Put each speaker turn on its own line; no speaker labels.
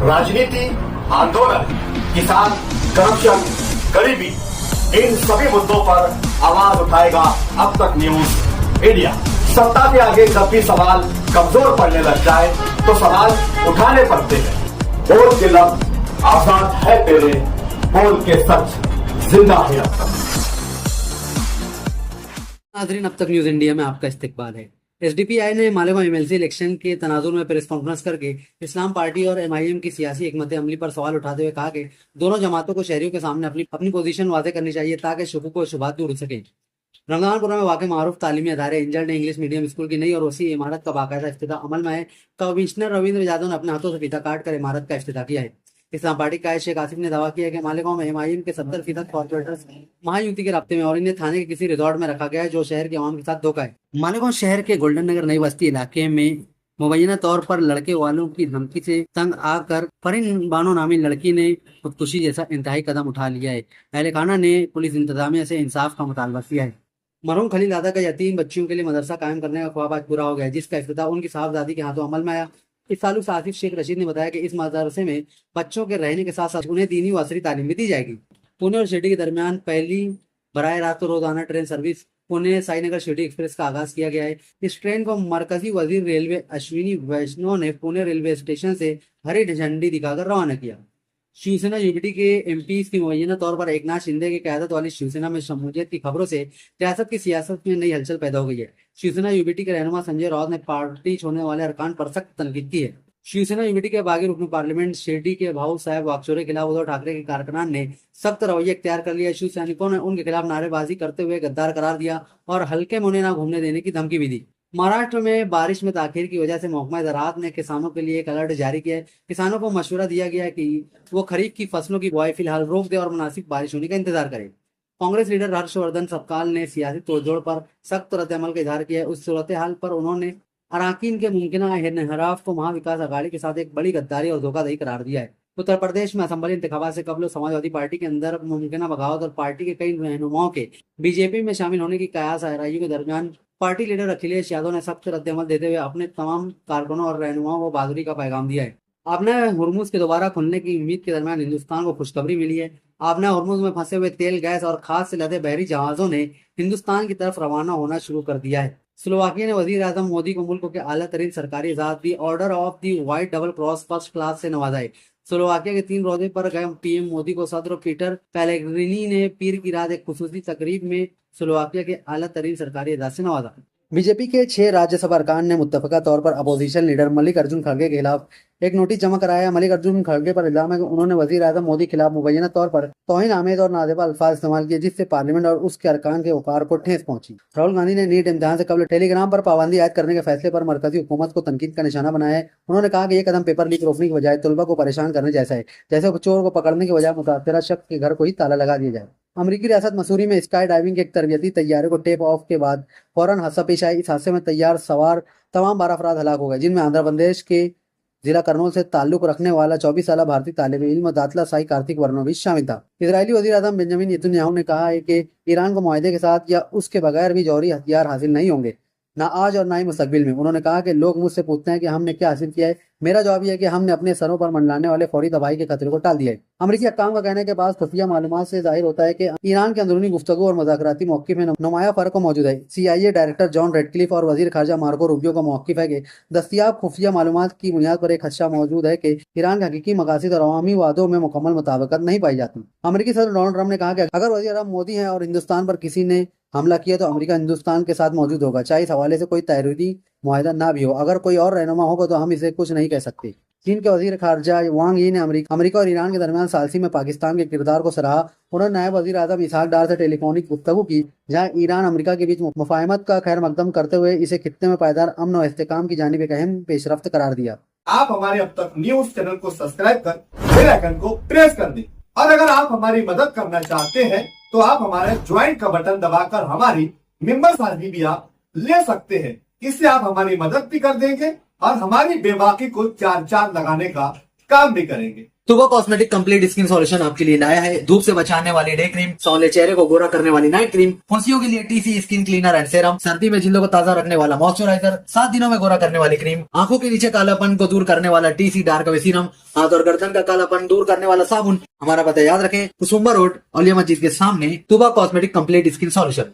राजनीति, आंदोलन, किसान, करप्शन, गरीबी, इन सभी मुद्दों पर आवाज उठाएगा अब तक न्यूज इंडिया। सत्ता के आगे जब भी सवाल कमजोर पड़ने लग जाए तो सवाल उठाने पड़ते हैं। बोल के लफ्ज आजाद है तेरे, बोल के सच जिंदा है अब तक।
नाज़रीन, अब तक न्यूज इंडिया में आपका इस्तकबाल है। एसडीपीआई ने मालेगांव एमएलसी इलेक्शन के तनाजुर में प्रेस कॉन्फ्रेंस करके इस्लाम पार्टी और एमआईएम की सियासी हिकमत अमली पर सवाल उठाते हुए कहा कि दोनों जमातों को शहरियों के सामने अपनी पोजीशन वाज़ेह करनी चाहिए ताकि शुकूक व शुबहात दूर हो सके। रमजानपुरा में वाक़ मारूफ तालीमी अदारे इंजल ने इंग्लिश मीडियम स्कूल की नई और वसी इमारत का बाकायदा इफ्तिताह अमल में है। कमिश्नर रविंद्र यादव ने अपने हाथों से फीता काट कर इमारत का इफ्तिताह किया है। इस्लाम पार्टी का शेख आसिफ ने दावा किया कि मालेगांव में एमआईएम के 70% कॉर्पोरेटर्स महायुति के राब्ते में और इन्हें थाने के किसी रिजॉर्ट में रखा गया है जो शहर के आवाम के साथ धोखा है। मालेगांव शहर के गोल्डन नगर नई बस्ती इलाके में मुबैना तौर पर लड़के वालों की धमकी से तंग आकर फरीन बानो नामी लड़की ने खुदकुशी जैसा इंतहाई कदम उठा लिया है। अहले खाना ने पुलिस इंतजामिया से इंसाफ का मुतालबा किया है। मरहूम खलील दादा का यतीम बच्चियों के लिए मदरसा कायम करने का ख्वाब आज पूरा हो गया है, जिसका इफ्तिताह उनकी साहबजादी के हाथों अमल में आया। इस ताल्लुक आसिफ शेख रशीद ने बताया कि इस मदरसे में बच्चों के रहने के साथ साथ उन्हें दीनी व असरी तालीम भी दी जाएगी। पुणे और शिरडी के दरमियान पहली बराह रास्त रोजाना train service Pune Sainagar Shirdi express का आगाज किया गया है। इस ट्रेन को मरकजी वजीर रेलवे अश्विनी वैष्णव ने पुणे रेलवे स्टेशन से हरी झंडी दिखाकर रवाना किया। शिवसेना यूबीटी के एमपी की मुबैना तौर पर एकनाथ शिंदे की क़यादत वाली शिवसेना में शमूलियत की खबरों से रियासत की सियासत में नई हलचल पैदा हो गई है। शिवसेना यूबीटी के रहनुमा संजय राउत ने पार्टी छोड़ने वाले अरकान पर सख्त तनकीद की है। शिवसेना यूबीटी के बागी रुकन पार्लियामेंट शिरडी के भाऊ साहब वाकचोरे के खिलाफ उद्धव ठाकरे के कारकुनान ने सख्त रवैया इख्तियार कर लिया। शिव सैनिकों ने उनके खिलाफ नारेबाजी करते हुए गद्दार करार दिया और हल्के मुने ना घूमने देने की धमकी भी दी। महाराष्ट्र में बारिश में ताखीर की वजह से महकमा ज़राअत ने किसानों के लिए एक अलर्ट जारी किया है। किसानों को मशवरा दिया गया है कि वो खरीफ की फसलों की बुआई फिलहाल रोक दे और मुनासिब बारिश होने का इंतजार करें। कांग्रेस लीडर हर्षवर्धन सपकाल ने सियासी तोड़जोड़ पर सख्त रद्द-ए-अमल का इजहार किया है। उस सूरत हाल पर उन्होंने अराकीन के मुमकिन इन्हिराफ को महाविकास अघाड़ी के साथ एक बड़ी गद्दारी और धोखाधड़ी करार दिया है। उत्तर प्रदेश में असेंबली इंतखाबात से कबल समाजवादी पार्टी के अंदर मुमकिन बगावत और पार्टी के कई रहनुमाओं के बीजेपी में शामिल होने की कयास आराइयों के दरमियान पार्टी लीडर अखिलेश यादव ने सख्त रद्द-ए-अमल देते हुए अपने तमाम कारकुनों और रहनुमाओं को बहादुरी का पैगाम दिया है। आपने हुर्मुज के दोबारा खुलने की उम्मीद के दरमियान हिंदुस्तान को खुशखबरी मिली है। आपने हुर्मुज में फंसे हुए तेल, गैस और खाद से लदे बहरी जहाजों ने हिंदुस्तान की तरफ रवाना होना शुरू कर दिया है। स्लोवाकिया ने वजीर आजम मोदी को मुल्क के आला तरीन सरकारी इजाजत दी order of the white double cross first class से नवाजा है। स्लोवाकिया के 3 रोजे पर गए पीएम मोदी को सदर पीटर पेलेग्रिनी ने पीर की रात एक खुसूसी तकरीब में स्लोवाकिया के आला तरीन सरकारी इजाजत से नवाजा। बीजेपी के 6 राज्यसभा अरकान ने मुत्तफका तौर पर अपोजिशन लीडर मल्लिकार्जुन खड़गे के खिलाफ एक नोटिस जमा कराया। मल्लिकार्जुन खड़गे पर इल्जाम है कि उन्होंने वजीर आजम मोदी के खिलाफ मुबैना तौर पर तौहीन आमेज और नाजेबा अल्फाज इस्तेमाल किए, जिससे पार्लियामेंट और उसके अरकान के वकार को ठेस पहुंची। राहुल गांधी ने नीट इम्तिहान से कबल टेलीग्राम पर पाबंदी आयद करने के फैसले पर मरकजी हुकूमत को तनकीद का निशाना बनाया है। उन्होंने कहा कि यह कदम पेपर लीक रोकने की बजाय तलबा को परेशान करने जैसा है, जैसे चोर को पकड़ने की बजाय मुतासरा शख्स के घर को ही ताला लगा दिया जाए। अमरीकी रियासत मसूरी में स्काई डाइविंग के एक तरबियती तैयारे को टेप ऑफ के बाद फौरन हादसा पेश आया। इस हादसे में तैयार सवार तमाम 12 अफराद हलाक हो गए, जिनमें आंध्र प्रदेश के जिला करनौल से ताल्लुक रखने वाला 24 साल भारतीय तालिब इल्म दातला साई कार्तिक वर्नोविच शामिल था। इजरायली वजीर आजम बेंजामिन नेतन्याहू ने कहा है कि ईरान को मुआहदे के साथ या उसके बगैर भी जौहरी हथियार हासिल नहीं होंगे, ना आज और ना ही मुस्तकबिल में। उन्होंने कहा कि लोग मुझसे पूछते हैं कि हमने क्या हासिल किया है। मेरा जवाब यह है कि हमने अपने सरों पर मंडलाने वाले फौरी तबाही के खतरे को टाल दिया है। अमरीकी हक्काम का कहना है कि बाद खुफिया मालूमात से जाहिर होता है कि ईरान के अंदरूनी गुफ्तगू और मुज़ाकराती मौक़िफ़ में नुमाया फ़र्क मौजूद है। CIA डायरेक्टर जॉन रेडक्लिफ और वजीर खारजा मार्को रूबियो का मौक़िफ़ है कि दस्तियाब खुफिया मालूमात की बुनियाद पर एक खदशा मौजूद है कि ईरान के हकीकी मकासद और अवामी वादों में मुकम्मल मुताबिकत नहीं पाई जाती। अमरीकी सदर डोनाल्ड ट्रंप ने कहा कि अगर वज़ीर आज़म मोदी हैं और हिंदुस्तान पर किसी ने हमला किया तो अमेरिका हिंदुस्तान के साथ मौजूद होगा, चाहे इस हवाले से कोई तहरीरी मुआहदा ना भी हो। अगर कोई और रहनुमा होगा तो हम इसे कुछ नहीं कह सकते। चीन के वजीर खारजा वांग यी ने अमेरिका और ईरान के दरमियान सालसी में पाकिस्तान के किरदार को सराहा। उन्होंने नायब वजीर आजम इसहाक डार से टेलीफोनिक गुफ्तगू की, जहां ईरान अमेरिका के बीच मुफाहमत का खैर मकदम करते हुए इसे खित्ते में पायदार अमन और इस्तेहकाम की जानिब एक अहम पेशरफ्त करार दिया।
आप हमारे अब तक न्यूज चैनल को सब्सक्राइब कर बेल आइकन को प्रेस कर दें और अगर आप हमारी मदद करना चाहते हैं तो आप हमारे ज्वाइन का बटन दबाकर हमारी मेंबर साझी भी आप ले सकते हैं। इससे आप हमारी मदद भी कर देंगे और हमारी बेबाकी को 4 चांद लगाने का काम भी करेंगे।
तुबा कॉस्मेटिक कंप्लीट स्किन सॉल्यूशन आपके लिए लाया है धूप से बचाने वाली डे क्रीम, सौले चेहरे को गोरा करने वाली नाइट क्रीम, फुंसियों के लिए TC skin cleaner and serum, सर्दी में जिल्दों को ताजा रखने वाला मॉइस्चराइजर, 7 दिनों में गोरा करने वाली क्रीम, आंखों के नीचे कालापन को दूर करने वाला टीसी डार्क वे सीरम, हाथ और गर्दन का कालापन दूर करने वाला साबुन। हमारा पता याद रखें, कुसुम्बा रोड, औलिया मस्जिद के सामने, तुबा कॉस्मेटिक कंप्लीट स्किन सॉल्यूशन।